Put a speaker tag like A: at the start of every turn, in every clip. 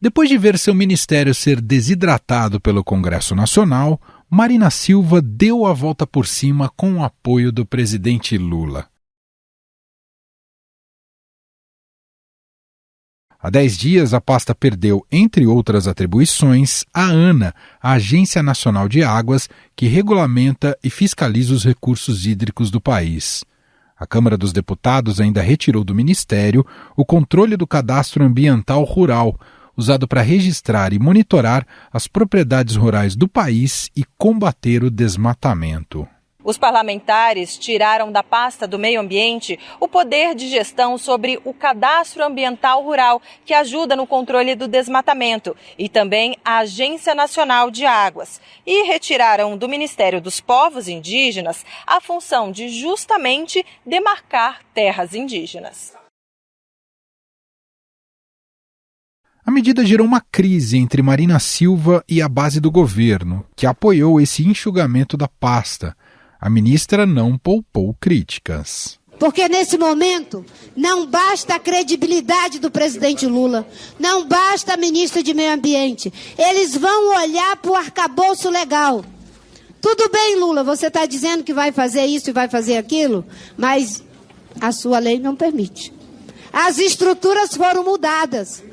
A: Depois de ver seu ministério ser desidratado pelo Congresso Nacional, Marina Silva deu a volta por cima com o apoio do presidente Lula. Há 10 dias, a pasta perdeu, entre outras atribuições, a ANA, a Agência Nacional de Águas, que regulamenta e fiscaliza os recursos hídricos do país. A Câmara dos Deputados ainda retirou do Ministério o controle do Cadastro Ambiental Rural, usado para registrar e monitorar as propriedades rurais do país e combater o desmatamento.
B: Os parlamentares tiraram da pasta do Meio Ambiente o poder de gestão sobre o Cadastro Ambiental Rural, que ajuda no controle do desmatamento, e também a Agência Nacional de Águas. E retiraram do Ministério dos Povos Indígenas a função de justamente demarcar terras indígenas.
A: A medida gerou uma crise entre Marina Silva e a base do governo, que apoiou esse enxugamento da pasta. A ministra não poupou críticas.
C: Porque nesse momento não basta a credibilidade do presidente Lula, não basta a ministra de Meio Ambiente. Eles vão olhar para o arcabouço legal. Tudo bem, Lula, você está dizendo que vai fazer isso e vai fazer aquilo, mas a sua lei não permite. As estruturas foram mudadas.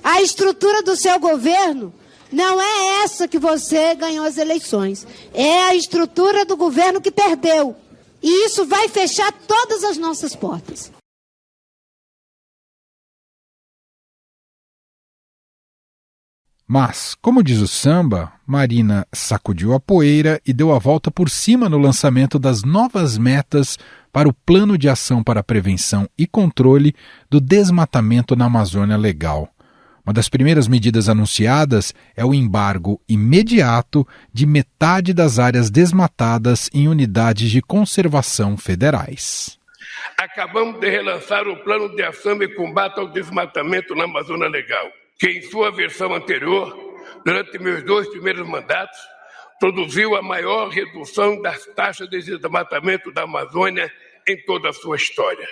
C: A estrutura do seu governo não é essa que você ganhou as eleições. É a estrutura do governo que perdeu. E isso vai fechar todas as nossas portas.
A: Mas, como diz o samba, Marina sacudiu a poeira e deu a volta por cima no lançamento das novas metas para o Plano de Ação para a Prevenção e Controle do Desmatamento na Amazônia Legal. Uma das primeiras medidas anunciadas é o embargo imediato de metade das áreas desmatadas em unidades de conservação federais.
D: Acabamos de relançar o Plano de Ação e Combate ao Desmatamento na Amazônia Legal, que em sua versão anterior, durante meus 2 primeiros mandatos, produziu a maior redução das taxas de desmatamento da Amazônia em toda a sua história.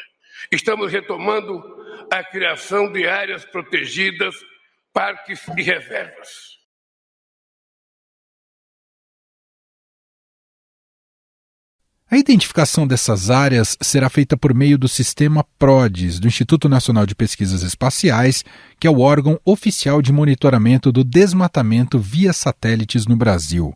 D: Estamos retomando a criação de áreas protegidas, parques e reservas.
A: A identificação dessas áreas será feita por meio do sistema PRODES, do Instituto Nacional de Pesquisas Espaciais, que é o órgão oficial de monitoramento do desmatamento via satélites no Brasil.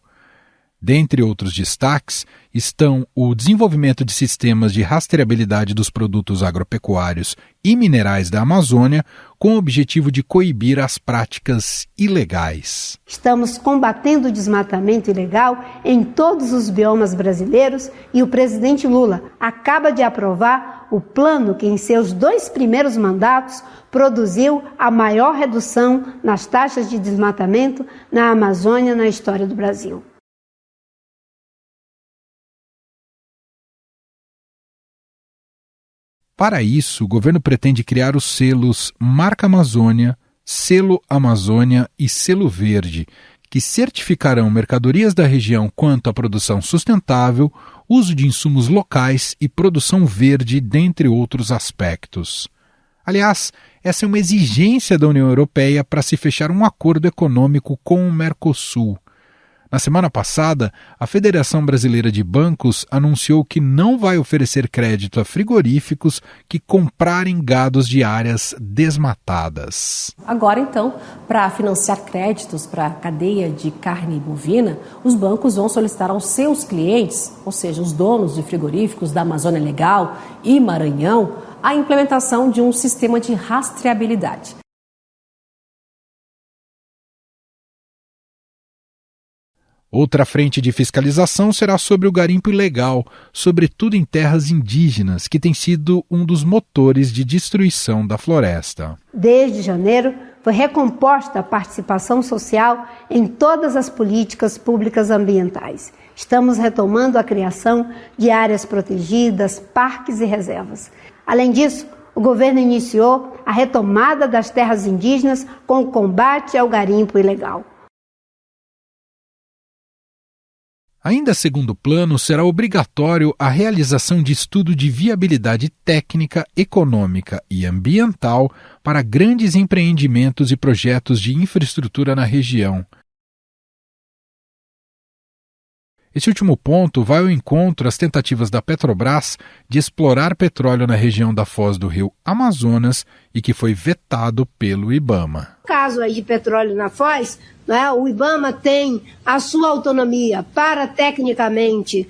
A: Dentre outros destaques estão o desenvolvimento de sistemas de rastreabilidade dos produtos agropecuários e minerais da Amazônia, com o objetivo de coibir as práticas ilegais.
C: Estamos combatendo o desmatamento ilegal em todos os biomas brasileiros e o presidente Lula acaba de aprovar o plano que, em seus 2 primeiros mandatos, produziu a maior redução nas taxas de desmatamento na Amazônia na história do Brasil.
A: Para isso, o governo pretende criar os selos Marca Amazônia, Selo Amazônia e Selo Verde, que certificarão mercadorias da região quanto à produção sustentável, uso de insumos locais e produção verde, dentre outros aspectos. Aliás, essa é uma exigência da União Europeia para se fechar um acordo econômico com o Mercosul. Na semana passada, a Federação Brasileira de Bancos anunciou que não vai oferecer crédito a frigoríficos que comprarem gados de áreas desmatadas.
E: Agora, então, para financiar créditos para a cadeia de carne bovina, os bancos vão solicitar aos seus clientes, ou seja, os donos de frigoríficos da Amazônia Legal e Maranhão, a implementação de um sistema de rastreabilidade.
A: Outra frente de fiscalização será sobre o garimpo ilegal, sobretudo em terras indígenas, que tem sido um dos motores de destruição da floresta.
C: Desde janeiro, foi recomposta a participação social em todas as políticas públicas ambientais. Estamos retomando a criação de áreas protegidas, parques e reservas. Além disso, o governo iniciou a retomada das terras indígenas com o combate ao garimpo ilegal.
A: Ainda segundo o plano, será obrigatório a realização de estudo de viabilidade técnica, econômica e ambiental para grandes empreendimentos e projetos de infraestrutura na região. Esse último ponto vai ao encontro às tentativas da Petrobras de explorar petróleo na região da foz do rio Amazonas e que foi vetado pelo IBAMA.
C: No caso aí de petróleo na foz, né, o IBAMA tem a sua autonomia para tecnicamente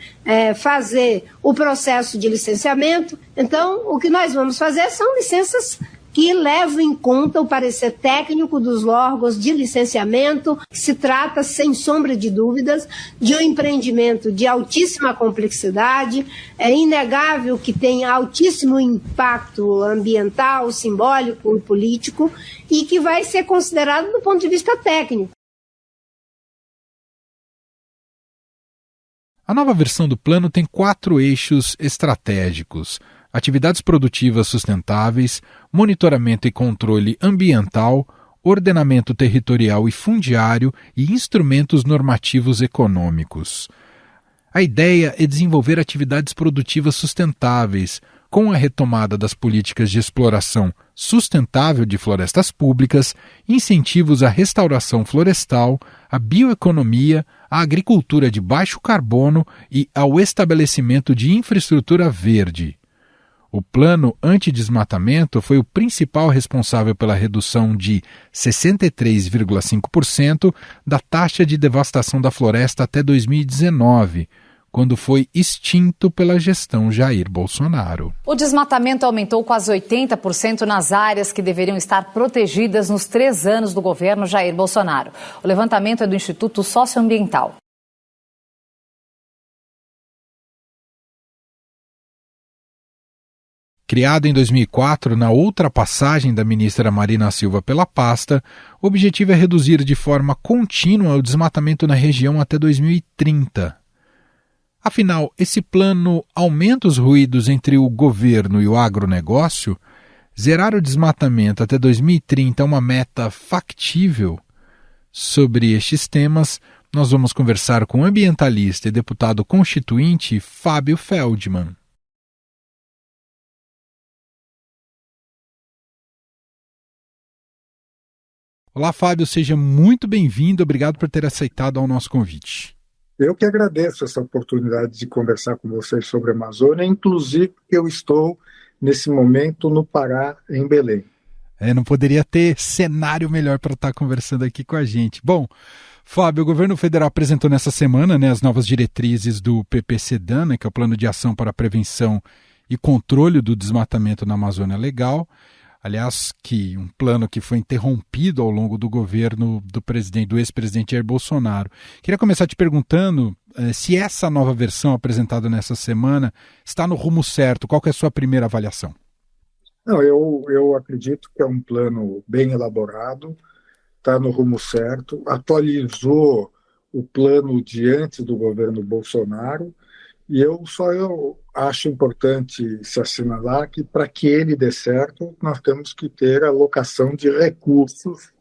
C: fazer o processo de licenciamento. Então, o que nós vamos fazer são licenças que levam em conta o parecer técnico dos órgãos de licenciamento. Se trata, sem sombra de dúvidas, de um empreendimento de altíssima complexidade. É inegável que tem altíssimo impacto ambiental, simbólico e político e que vai ser considerado do ponto de vista técnico.
A: A nova versão do plano tem 4 eixos estratégicos: atividades produtivas sustentáveis, monitoramento e controle ambiental, ordenamento territorial e fundiário e instrumentos normativos econômicos. A ideia é desenvolver atividades produtivas sustentáveis, com a retomada das políticas de exploração sustentável de florestas públicas, incentivos à restauração florestal, à bioeconomia, à agricultura de baixo carbono e ao estabelecimento de infraestrutura verde. O plano antidesmatamento foi o principal responsável pela redução de 63,5% da taxa de devastação da floresta até 2019, quando foi extinto pela gestão Jair Bolsonaro.
F: O desmatamento aumentou quase 80% nas áreas que deveriam estar protegidas nos 3 anos do governo Jair Bolsonaro. O levantamento é do Instituto Socioambiental.
A: Criado em 2004, na outra passagem da ministra Marina Silva pela pasta, o objetivo é reduzir de forma contínua o desmatamento na região até 2030. Afinal, esse plano aumenta os ruídos entre o governo e o agronegócio? Zerar o desmatamento até 2030 é uma meta factível? Sobre estes temas, nós vamos conversar com o ambientalista e deputado constituinte Fábio Feldman. Olá, Fábio, seja muito bem-vindo. Obrigado por ter aceitado ao nosso convite.
G: Eu que agradeço essa oportunidade de conversar com vocês sobre a Amazônia, inclusive porque eu estou, nesse momento, no Pará, em Belém.
A: Não poderia ter cenário melhor para estar conversando aqui com a gente. Bom, Fábio, o governo federal apresentou nessa semana as novas diretrizes do PPCDAN, que é o Plano de Ação para a Prevenção e Controle do Desmatamento na Amazônia Legal. Aliás, um plano que foi interrompido ao longo do governo do ex-presidente Jair Bolsonaro. Queria começar te perguntando se essa nova versão apresentada nessa semana está no rumo certo. Qual que é a sua primeira avaliação?
G: Não, eu acredito que é um plano bem elaborado, está no rumo certo, atualizou o plano de antes do governo Bolsonaro, e eu acho importante se assinalar que, para que ele dê certo, nós temos que ter alocação de recursos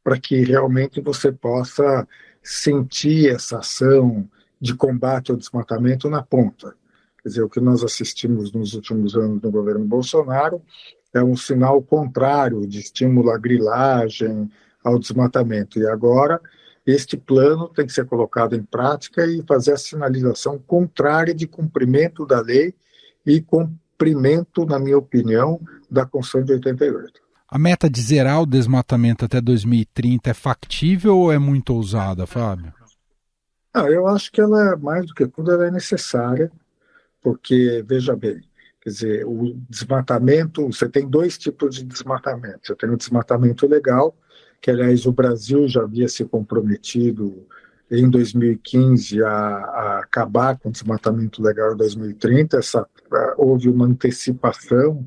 G: para que realmente você possa sentir essa ação de combate ao desmatamento na ponta. Quer dizer, o que nós assistimos nos últimos anos no governo Bolsonaro é um sinal contrário de estímulo à grilagem, ao desmatamento. E agora este plano tem que ser colocado em prática e fazer a sinalização contrária de cumprimento da lei e cumprimento, na minha opinião, da Constituição de 88.
A: A meta de zerar o desmatamento até 2030 é factível ou é muito ousada, Fábio?
G: Eu acho que ela, mais do que tudo, ela é necessária, porque, veja bem, quer dizer, o desmatamento, você tem 2 tipos de desmatamento. Você tem o desmatamento legal, que, aliás, o Brasil já havia se comprometido em 2015 a acabar com o desmatamento legal em 2030. Houve uma antecipação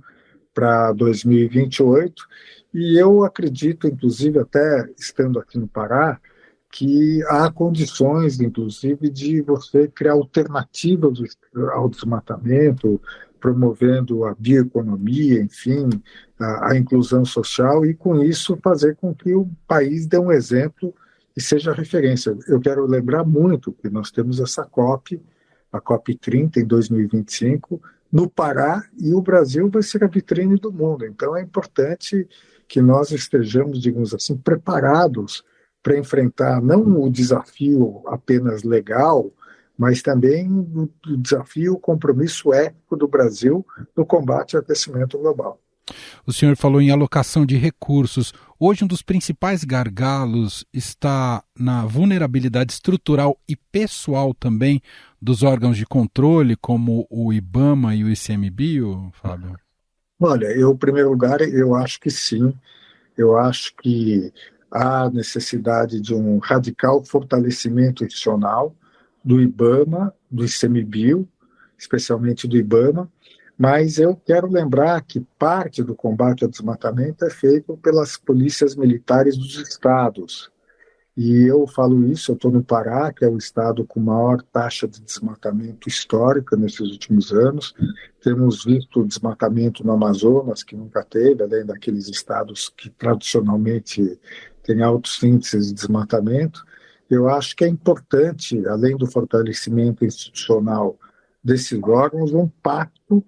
G: para 2028, e eu acredito, inclusive, até estando aqui no Pará, que há condições, inclusive, de você criar alternativas ao desmatamento, promovendo a bioeconomia, enfim, a inclusão social, e com isso fazer com que o país dê um exemplo e seja referência. Eu quero lembrar muito que nós temos essa COP, a COP30 em 2025, no Pará, e o Brasil vai ser a vitrine do mundo. Então é importante que nós estejamos, digamos assim, preparados para enfrentar não o desafio apenas legal, mas também o desafio, o compromisso ético do Brasil no combate ao aquecimento global.
A: O senhor falou em alocação de recursos. Hoje, um dos principais gargalos está na vulnerabilidade estrutural e pessoal também dos órgãos de controle, como o IBAMA e o ICMBio, Fábio?
G: Olha, em primeiro lugar, eu acho que sim. Eu acho que há necessidade de um radical fortalecimento institucional do IBAMA, do ICMBio, especialmente do IBAMA, mas eu quero lembrar que parte do combate ao desmatamento é feito pelas polícias militares dos estados. E eu falo isso, eu estou no Pará, que é o estado com maior taxa de desmatamento histórica nesses últimos anos. Temos visto desmatamento no Amazonas, que nunca teve, além daqueles estados que tradicionalmente têm altos índices de desmatamento. Eu acho que é importante, além do fortalecimento institucional desses órgãos, um pacto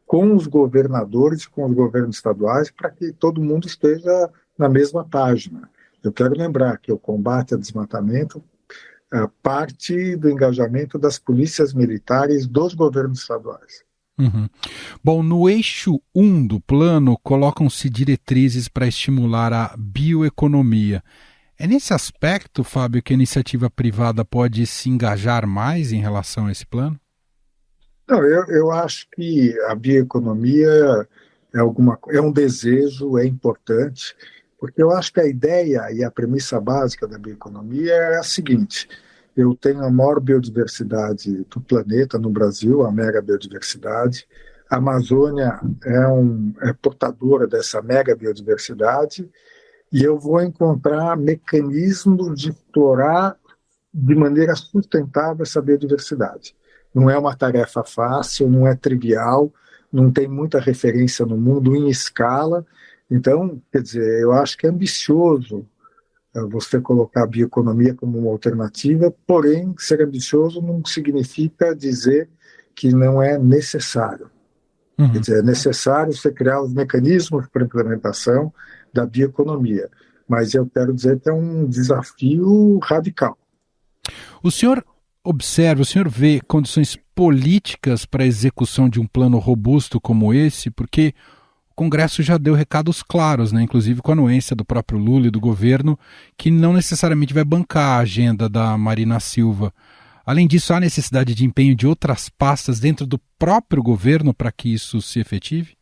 G: com os governadores e com os governos estaduais para que todo mundo esteja na mesma página. Eu quero lembrar que o combate ao desmatamento parte do engajamento das polícias militares dos governos estaduais.
A: Uhum. Bom, no eixo 1 do plano colocam-se diretrizes para estimular a bioeconomia. É nesse aspecto, Fábio, que a iniciativa privada pode se engajar mais em relação a esse plano?
G: Não, eu acho que a bioeconomia é um desejo, é importante, porque eu acho que a ideia e a premissa básica da bioeconomia é a seguinte: eu tenho a maior biodiversidade do planeta no Brasil, a mega biodiversidade. A Amazônia é portadora dessa mega biodiversidade e eu vou encontrar mecanismos de explorar de maneira sustentável essa biodiversidade. Não é uma tarefa fácil, não é trivial, não tem muita referência no mundo em escala. Então, quer dizer, eu acho que é ambicioso você colocar a bioeconomia como uma alternativa, porém, ser ambicioso não significa dizer que não é necessário. Uhum. Quer dizer, é necessário você criar os mecanismos para a implementação da bioeconomia, mas eu quero dizer que é um desafio radical.
A: O senhor vê condições políticas para a execução de um plano robusto como esse, porque o Congresso já deu recados claros, né, inclusive com a anuência do próprio Lula e do governo, que não necessariamente vai bancar a agenda da Marina Silva. Além disso, há necessidade de empenho de outras pastas dentro do próprio governo para que isso se efetive?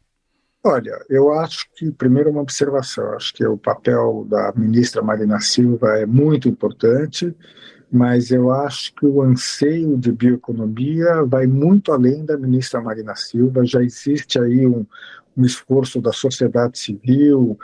G: Olha, eu acho que, primeiro, uma observação. Acho que o papel da ministra Marina Silva é muito importante, mas eu acho que o anseio de bioeconomia vai muito além da ministra Marina Silva. Já existe aí um esforço da sociedade civil,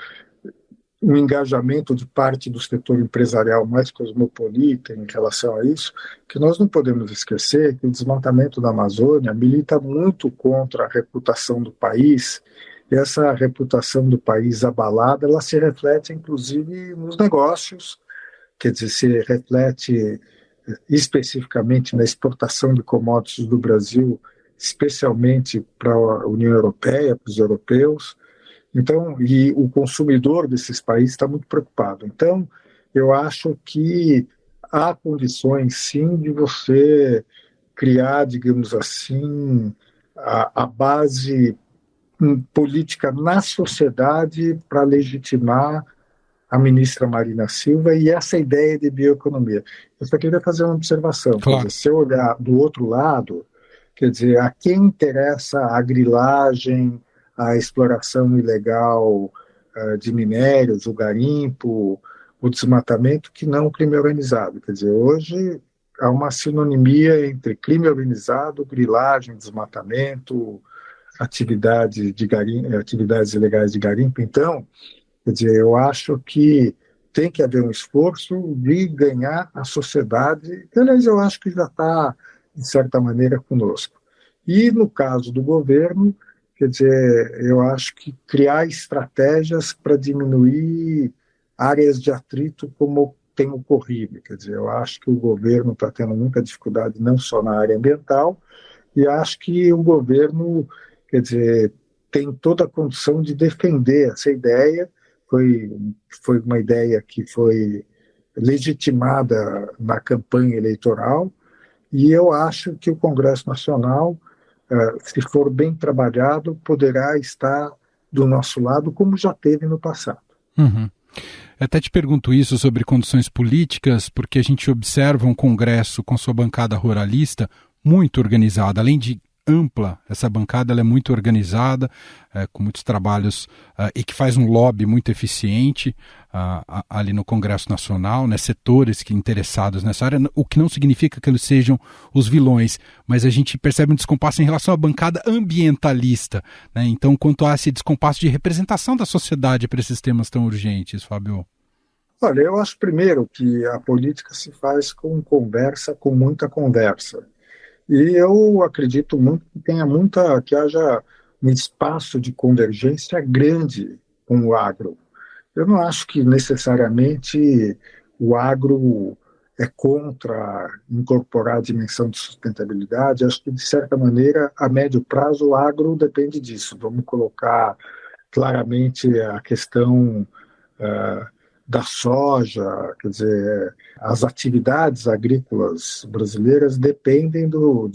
G: um engajamento de parte do setor empresarial mais cosmopolita em relação a isso, que nós não podemos esquecer que o desmatamento da Amazônia milita muito contra a reputação do país. E essa reputação do país abalada, ela se reflete inclusive nos negócios, quer dizer, se reflete especificamente na exportação de commodities do Brasil, especialmente para a União Europeia, para os europeus. Então, e o consumidor desses países está muito preocupado. Então, eu acho que há condições, sim, de você criar, digamos assim, a base política na sociedade para legitimar a ministra Marina Silva e essa ideia de bioeconomia. Eu só queria fazer uma observação.
A: Claro.
G: Dizer, se eu olhar do outro lado, quer dizer, a quem interessa a grilagem, a exploração ilegal de minérios, o garimpo, o desmatamento, que não o crime organizado. Quer dizer, hoje há uma sinonimia entre crime organizado, grilagem, desmatamento, atividades ilegais de garimpo. Então, quer dizer, eu acho que tem que haver um esforço de ganhar a sociedade, que, aliás, eu acho que já está, de certa maneira, conosco. E, no caso do governo, quer dizer, eu acho que criar estratégias para diminuir áreas de atrito como tem ocorrido. Quer dizer, eu acho que o governo está tendo muita dificuldade não só na área ambiental, e acho que o governo, quer dizer, tem toda a condição de defender essa ideia. Foi uma ideia que foi legitimada na campanha eleitoral, e eu acho que o Congresso Nacional, se for bem trabalhado, poderá estar do nosso lado, como já teve no passado.
A: Uhum. Eu até te pergunto isso sobre condições políticas, porque a gente observa um Congresso com sua bancada ruralista muito organizada. Além de ampla, essa bancada ela é muito organizada, com muitos trabalhos e que faz um lobby muito eficiente ali no Congresso Nacional, né, setores interessados nessa área, o que não significa que eles sejam os vilões, mas a gente percebe um descompasso em relação à bancada ambientalista, né? Então, quanto a esse descompasso de representação da sociedade para esses temas tão urgentes, Fábio?
G: Olha, eu acho primeiro que a política se faz com conversa, com muita conversa. E eu acredito muito que haja um espaço de convergência grande com o agro. Eu não acho que necessariamente o agro é contra incorporar a dimensão de sustentabilidade. Acho que, de certa maneira, a médio prazo, o agro depende disso. Vamos colocar claramente a questão da soja, quer dizer, as atividades agrícolas brasileiras dependem do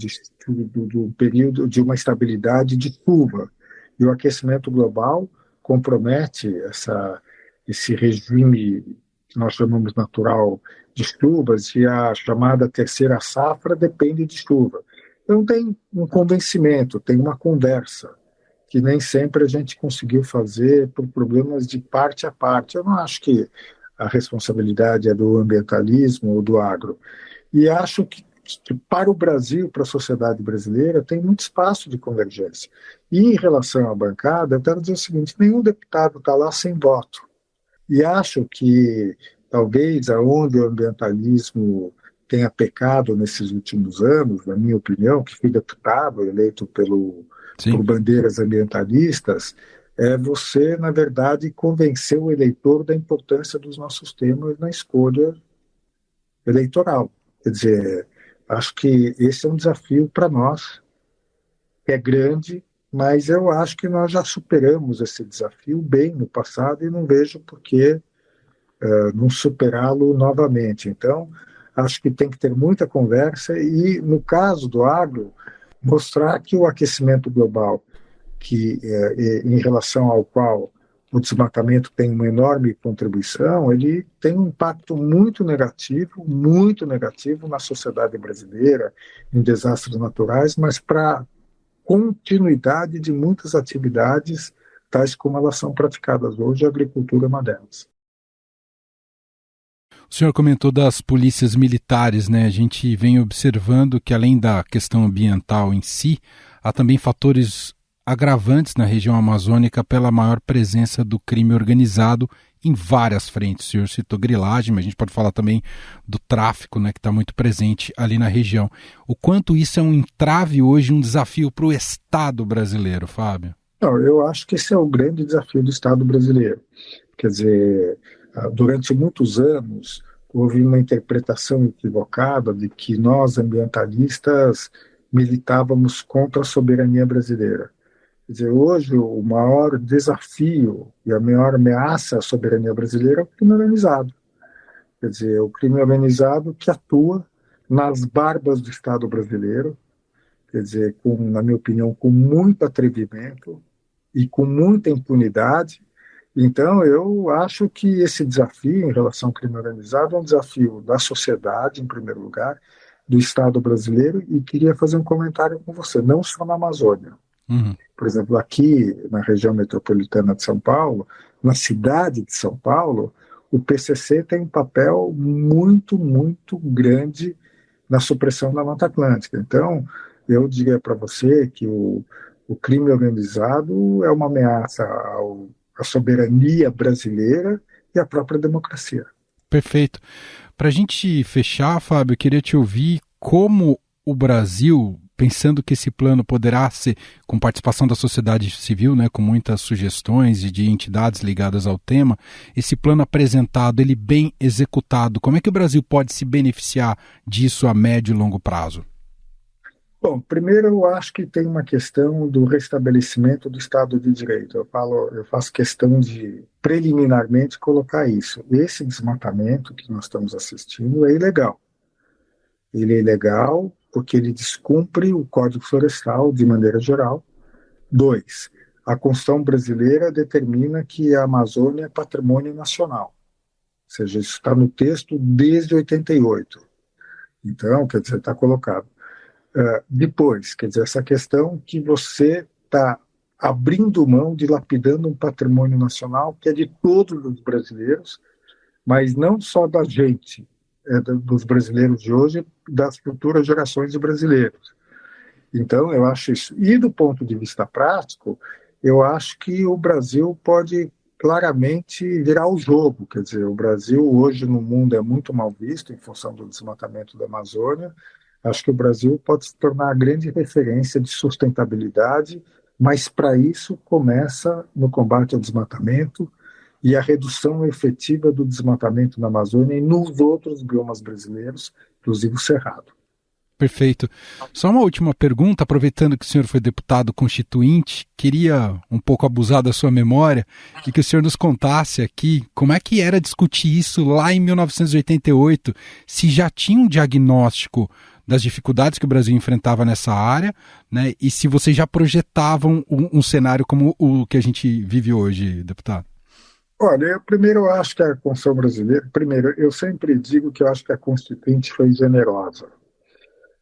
G: período de uma estabilidade de chuva. E o aquecimento global compromete esse regime que nós chamamos natural de chuvas, e a chamada terceira safra depende de chuva. Então tem um convencimento, tem uma conversa, que nem sempre a gente conseguiu fazer por problemas de parte a parte. Eu não acho que a responsabilidade é do ambientalismo ou do agro. E acho que para o Brasil, para a sociedade brasileira, tem muito espaço de convergência. E em relação à bancada, eu quero dizer o seguinte: nenhum deputado está lá sem voto. E acho que talvez aonde o ambientalismo tenha pecado nesses últimos anos, na minha opinião, que fui deputado eleito por bandeiras ambientalistas, é você, na verdade, convencer o eleitor da importância dos nossos temas na escolha eleitoral. Quer dizer, acho que esse é um desafio para nós, que é grande, mas eu acho que nós já superamos esse desafio bem no passado e não vejo por que não superá-lo novamente. Então, acho que tem que ter muita conversa e, no caso do agro, mostrar que o aquecimento global, que em relação ao qual o desmatamento tem uma enorme contribuição, ele tem um impacto muito negativo na sociedade brasileira, em desastres naturais, mas para a continuidade de muitas atividades, tais como elas são praticadas hoje, a agricultura é uma delas.
A: O senhor comentou das polícias militares, né? A gente vem observando que, além da questão ambiental em si, há também fatores agravantes na região amazônica pela maior presença do crime organizado em várias frentes. O senhor citou grilagem, mas a gente pode falar também do tráfico, né, que está muito presente ali na região. O quanto isso é um entrave hoje, um desafio para o Estado brasileiro, Fábio?
G: Não, eu acho que esse é o grande desafio do Estado brasileiro. Quer dizer, durante muitos anos, houve uma interpretação equivocada de que nós, ambientalistas, militávamos contra a soberania brasileira. Quer dizer, hoje o maior desafio e a maior ameaça à soberania brasileira é o crime organizado. Quer dizer, o crime organizado que atua nas barbas do Estado brasileiro, quer dizer, na minha opinião, com muito atrevimento e com muita impunidade. Então, eu acho que esse desafio em relação ao crime organizado é um desafio da sociedade, em primeiro lugar, do Estado brasileiro, e queria fazer um comentário com você, não só na Amazônia. Por exemplo, aqui na região metropolitana de São Paulo, na cidade de São Paulo, o PCC tem um papel muito, muito grande na supressão da Mata Atlântica. Então, eu diria para você que o crime organizado é uma ameaça à soberania brasileira e à própria democracia.
A: Perfeito. Para a gente fechar, Fábio, eu queria te ouvir como o Brasil, pensando que esse plano poderá ser, com participação da sociedade civil, né, com muitas sugestões e de entidades ligadas ao tema, esse plano apresentado, ele bem executado, como é que o Brasil pode se beneficiar disso a médio e longo prazo?
G: Bom, primeiro eu acho que tem uma questão do restabelecimento do Estado de Direito. Eu faço questão de, preliminarmente, colocar isso. Esse desmatamento que nós estamos assistindo é ilegal. Ele é ilegal porque ele descumpre o Código Florestal de maneira geral. 2, a Constituição brasileira determina que a Amazônia é patrimônio nacional. Ou seja, isso está no texto desde 88. Então, quer dizer, está colocado. Depois, quer dizer, essa questão que você está abrindo mão, dilapidando um patrimônio nacional que é de todos os brasileiros, mas não só da gente, dos brasileiros de hoje, das futuras gerações de brasileiros. Então, eu acho isso. E do ponto de vista prático, eu acho que o Brasil pode claramente virar o jogo. Quer dizer, o Brasil hoje no mundo é muito mal visto em função do desmatamento da Amazônia. Acho que o Brasil pode se tornar a grande referência de sustentabilidade, mas para isso começa no combate ao desmatamento e a redução efetiva do desmatamento na Amazônia e nos outros biomas brasileiros, inclusive o Cerrado.
A: Perfeito. Só uma última pergunta, aproveitando que o senhor foi deputado constituinte, queria um pouco abusar da sua memória e que o senhor nos contasse aqui como é que era discutir isso lá em 1988, se já tinha um diagnóstico das dificuldades que o Brasil enfrentava nessa área, né, e se vocês já projetavam um cenário como o que a gente vive hoje, deputado.
G: Olha, primeiro eu acho que a Constituição brasileira, primeiro, eu sempre digo que eu acho que a Constituinte foi generosa.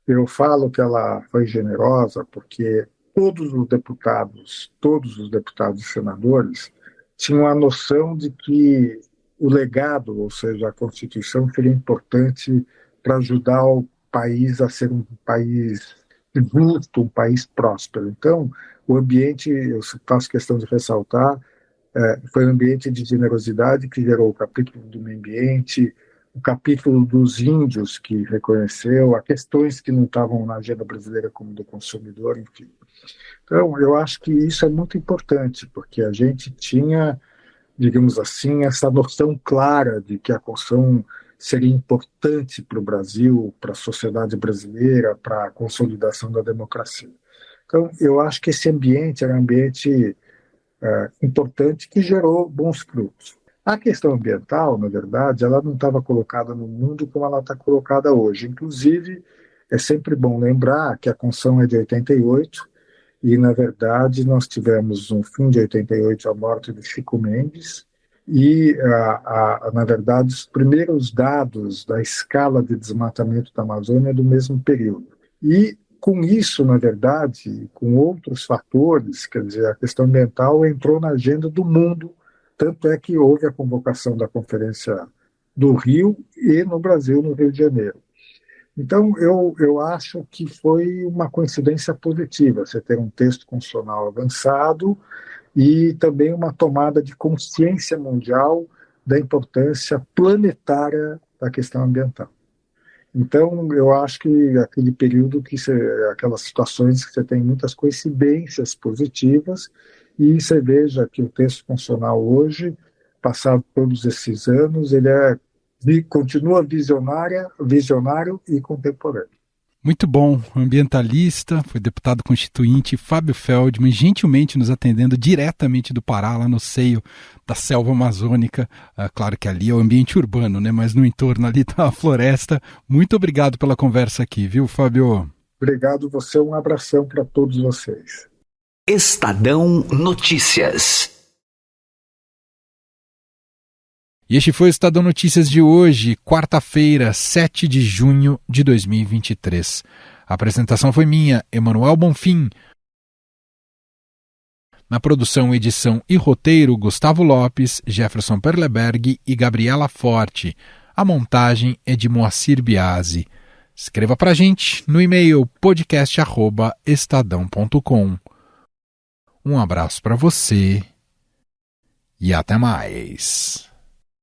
G: Eu falo que ela foi generosa porque todos os deputados e senadores tinham a noção de que o legado, ou seja, a Constituição, seria importante para ajudar o país a ser um país justo, um país próspero. Então, o ambiente, eu faço questão de ressaltar, foi um ambiente de generosidade que gerou o capítulo do meio ambiente, o capítulo dos índios que reconheceu, as questões que não estavam na agenda brasileira como do consumidor, enfim. Então, eu acho que isso é muito importante, porque a gente tinha, digamos assim, essa noção clara de que a Constituição seria importante para o Brasil, para a sociedade brasileira, para a consolidação da democracia. Então, eu acho que esse ambiente era um ambiente importante que gerou bons frutos. A questão ambiental, na verdade, ela não estava colocada no mundo como ela está colocada hoje. Inclusive, é sempre bom lembrar que a Constituição é de 88 e, na verdade, nós tivemos, no fim de 88, a morte de Chico Mendes e, na verdade, os primeiros dados da escala de desmatamento da Amazônia é do mesmo período. E, com isso, na verdade, com outros fatores, quer dizer, a questão ambiental entrou na agenda do mundo. Tanto é que houve a convocação da Conferência do Rio e no Brasil, no Rio de Janeiro. Então, eu acho que foi uma coincidência positiva você ter um texto constitucional avançado e também uma tomada de consciência mundial da importância planetária da questão ambiental. Então, eu acho que aquele período, aquelas situações que você tem muitas coincidências positivas, e você veja que o texto constitucional hoje, passado todos esses anos, ele continua visionário e contemporâneo.
A: Muito bom, ambientalista, foi deputado constituinte Fábio Feldman, gentilmente nos atendendo diretamente do Pará, lá no seio da selva amazônica. Claro que ali é o ambiente urbano, né? Mas no entorno ali da floresta. Muito obrigado pela conversa aqui, viu, Fábio?
G: Obrigado você, um abração para todos vocês.
H: Estadão Notícias.
A: E este foi o Estadão Notícias de hoje, quarta-feira, 7 de junho de 2023. A apresentação foi minha, Emanuel Bonfim. Na produção, edição e roteiro, Gustavo Lopes, Jefferson Perleberg e Gabriela Forte. A montagem é de Moacir Biasi. Escreva pra gente no e-mail podcast@estadão.com. Um abraço para você e até mais.